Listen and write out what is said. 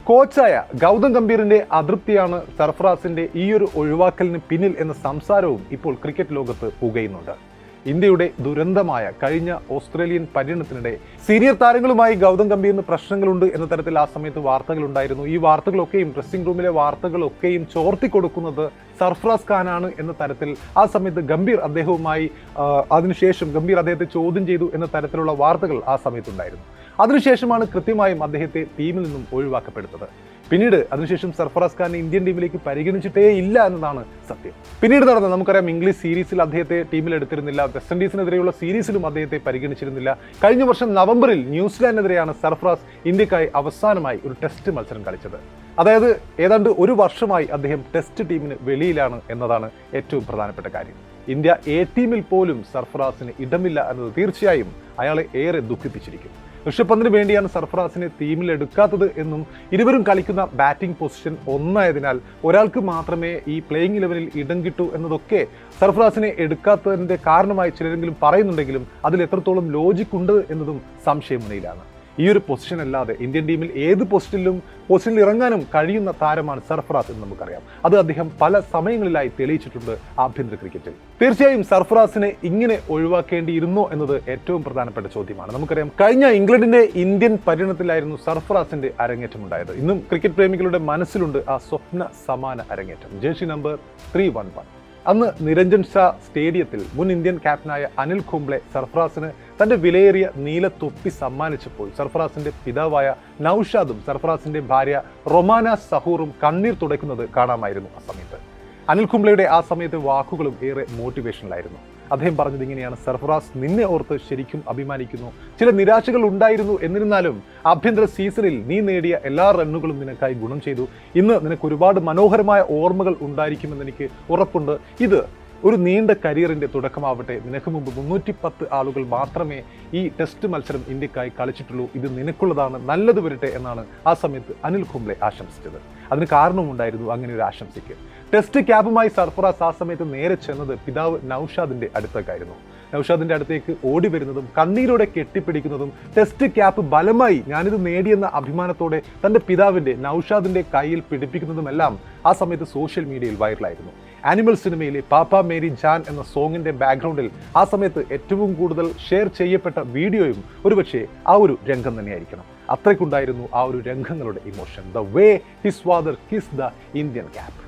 കോച്ചായ ഗൗതം ഗംഭീറിന്റെ അതൃപ്തിയാണ് സർഫറാസിന്റെ ഈയൊരു ഒഴിവാക്കലിന് പിന്നിൽ എന്ന സംസാരവും ഇപ്പോൾ ക്രിക്കറ്റ് ലോകത്ത് പുകയുന്നുണ്ട്. ഇന്ത്യയുടെ ദുരന്തമായ കഴിഞ്ഞ ഓസ്ട്രേലിയൻ പര്യടനത്തിനിടെ സീനിയർ താരങ്ങളുമായി ഗൗതം ഗംഭീറിന് പ്രശ്നങ്ങളുണ്ട് എന്ന തരത്തിൽ ആ സമയത്ത് വാർത്തകളുണ്ടായിരുന്നു. ഈ വാർത്തകളൊക്കെയും ഡ്രസ്സിംഗ് റൂമിലെ വാർത്തകളൊക്കെയും ചോർത്തിക്കൊടുക്കുന്നത് സർഫറാസ് ഖാനാണ് എന്ന തരത്തിൽ ആ സമയത്ത് ഗംഭീർ അദ്ദേഹവുമായി അതിനുശേഷം ഗംഭീർ അദ്ദേഹത്തെ ചോദ്യം ചെയ്തു എന്ന തരത്തിലുള്ള വാർത്തകൾ ആ സമയത്തുണ്ടായിരുന്നു. അതിനുശേഷമാണ് കൃത്യമായും അദ്ദേഹത്തെ ടീമിൽ നിന്നും ഒഴിവാക്കപ്പെടുന്നത്. പിന്നീട് അതിനുശേഷം സർഫറാസ് ഖാനെ ഇന്ത്യൻ ടീമിലേക്ക് പരിഗണിച്ചിട്ടേ ഇല്ല എന്നതാണ് സത്യം. പിന്നീട് നടന്ന നമുക്കറിയാം, ഇംഗ്ലീഷ് സീരീസിൽ അദ്ദേഹത്തെ ടീമിൽ എടുത്തിരുന്നില്ല, വെസ്റ്റ് ഇൻഡീസിനെതിരെയുള്ള സീരീസിലും അദ്ദേഹത്തെ പരിഗണിച്ചിരുന്നില്ല. കഴിഞ്ഞ വർഷം നവംബറിൽ ന്യൂസിലാൻഡിനെതിരെയാണ് സർഫറാസ് ഇന്ത്യക്കായി അവസാനമായി ഒരു ടെസ്റ്റ് മത്സരം കളിച്ചത്. അതായത് ഏതാണ്ട് ഒരു വർഷമായി അദ്ദേഹം ടെസ്റ്റ് ടീമിന് വെളിയിലാണ് എന്നതാണ് ഏറ്റവും പ്രധാനപ്പെട്ട കാര്യം. ഇന്ത്യ എ ടീമിൽ പോലും സർഫറാസിന് ഇടമില്ല എന്നത് തീർച്ചയായും അയാളെ ഏറെ ദുഃഖിപ്പിച്ചിരിക്കും. ഋഷഭ് പന്തിന് വേണ്ടിയാണ് സർഫറാസിനെ ടീമിൽ എടുക്കാത്തത് എന്നും ഇരുവരും കളിക്കുന്ന ബാറ്റിംഗ് പൊസിഷൻ ഒന്നായതിനാൽ ഒരാൾക്ക് മാത്രമേ ഈ പ്ലേയിങ് 11-ൽ ഇടം കിട്ടൂ എന്നതൊക്കെ സർഫറാസിനെ എടുക്കാത്തതിൻ്റെ കാരണമായി ചിലരെങ്കിലും പറയുന്നുണ്ടെങ്കിലും അതിൽ എത്രത്തോളം ലോജിക് ഉണ്ട് എന്നതും സംശയമുനയിലാണ്. ഈ ഒരു പൊസിഷൻ അല്ലാതെ ഇന്ത്യൻ ടീമിൽ ഏത് പൊസിഷനിൽ ഇറങ്ങാനും കഴിയുന്ന താരമാണ് സർഫറാസ് എന്ന് നമുക്കറിയാം. അത് അദ്ദേഹം പല സമയങ്ങളിലായി തെളിയിച്ചിട്ടുണ്ട് ആഭ്യന്തര ക്രിക്കറ്റിൽ. തീർച്ചയായും സർഫറാസിനെ ഇങ്ങനെ ഒഴിവാക്കേണ്ടിയിരുന്നോ എന്നത് ഏറ്റവും പ്രധാനപ്പെട്ട ചോദ്യമാണ്. നമുക്കറിയാം, കഴിഞ്ഞ ഇംഗ്ലണ്ടിന്റെ ഇന്ത്യൻ പര്യടനത്തിലായിരുന്നു സർഫറാസിന്റെ അരങ്ങേറ്റമുണ്ടായത്. ഇന്നും ക്രിക്കറ്റ് പ്രേമികളുടെ മനസ്സിലുണ്ട് ആ സ്വപ്ന സമാന അരങ്ങേറ്റം. Jersey number 311. അന്ന് നിരഞ്ജൻ ഷാ സ്റ്റേഡിയത്തിൽ മുൻ ഇന്ത്യൻ ക്യാപ്റ്റനായ അനിൽ കുംബ്ലെ സർഫറാസിന് തന്റെ വിലയേറിയ നീല തൊപ്പി സമ്മാനിച്ചപ്പോൾ സർഫറാസിന്റെ പിതാവായ നൌഷാദും സർഫറാസിന്റെ ഭാര്യ റൊമാന സഹൂറും കണ്ണീർ തുടയ്ക്കുന്നത് കാണാമായിരുന്നു. ആ സമയത്ത് അനിൽ കുംബ്ലെയുടെ ആ സമയത്തെ വാക്കുകളും ഏറെ മോട്ടിവേഷനിലായിരുന്നു. അദ്ദേഹം പറഞ്ഞത് ഇങ്ങനെയാണ്: സർഫറാസ്, നിന്നെ ഓർത്ത് ശരിക്കും അഭിമാനിക്കുന്നു. ചില നിരാശകൾ ഉണ്ടായിരുന്നു, എന്നിരുന്നാലും ആഭ്യന്തര സീസണിൽ നീ നേടിയ എല്ലാ റണ്ണുകളും നിനക്കായി ഗുണം ചെയ്തു. ഇന്ന് നിനക്ക് ഒരുപാട് മനോഹരമായ ഓർമ്മകൾ ഉണ്ടായിരിക്കുമെന്ന് എനിക്ക് ഉറപ്പുണ്ട്. ഇത് ഒരു നീണ്ട കരിയറിന്റെ തുടക്കമാവട്ടെ. നിനക്ക് മുമ്പ് 310 ആളുകൾ മാത്രമേ ഈ ടെസ്റ്റ് മത്സരം ഇന്ത്യക്കായി കളിച്ചിട്ടുള്ളൂ. ഇത് നിനക്കുള്ളതാണ്, നല്ലത് വരട്ടെ എന്നാണ് ആ സമയത്ത് അനിൽ കുംബ്ലെ ആശംസിച്ചത്. അതിന് കാരണമുണ്ടായിരുന്നു അങ്ങനെ ഒരു ആശംസയ്ക്ക്. ടെസ്റ്റ് ക്യാപ്പുമായി സർഫറാസ് ആ സമയത്ത് നേരെ ചെന്നത് പിതാവ് നൌഷാദിന്റെ അടുത്തേക്കായിരുന്നു. നൌഷാദിന്റെ അടുത്തേക്ക് ഓടി വരുന്നതും കണ്ണീരോടെ കെട്ടിപ്പിടിക്കുന്നതും ടെസ്റ്റ് ക്യാപ്പ് ബലമായി ഞാനിത് നേടിയെന്ന അഭിമാനത്തോടെ തന്റെ പിതാവിന്റെ നൌഷാദിന്റെ കയ്യിൽ പിടിപ്പിക്കുന്നതുമെല്ലാം ആ സമയത്ത് സോഷ്യൽ മീഡിയയിൽ വൈറലായിരുന്നു. ആനിമൽ സിനിമയിലെ പാപ്പ മേരി ജാൻ എന്ന സോങ്ങിന്റെ ബാക്ക്ഗ്രൗണ്ടിൽ ആ സമയത്ത് ഏറ്റവും കൂടുതൽ ഷെയർ ചെയ്യപ്പെട്ട വീഡിയോയും ഒരുപക്ഷെ ആ ഒരു രംഗം തന്നെയായിരിക്കണം. അത്രയ്ക്കുണ്ടായിരുന്നു ആ ഒരു രംഗങ്ങളുടെ emotion. The way his father kissed the Indian cap.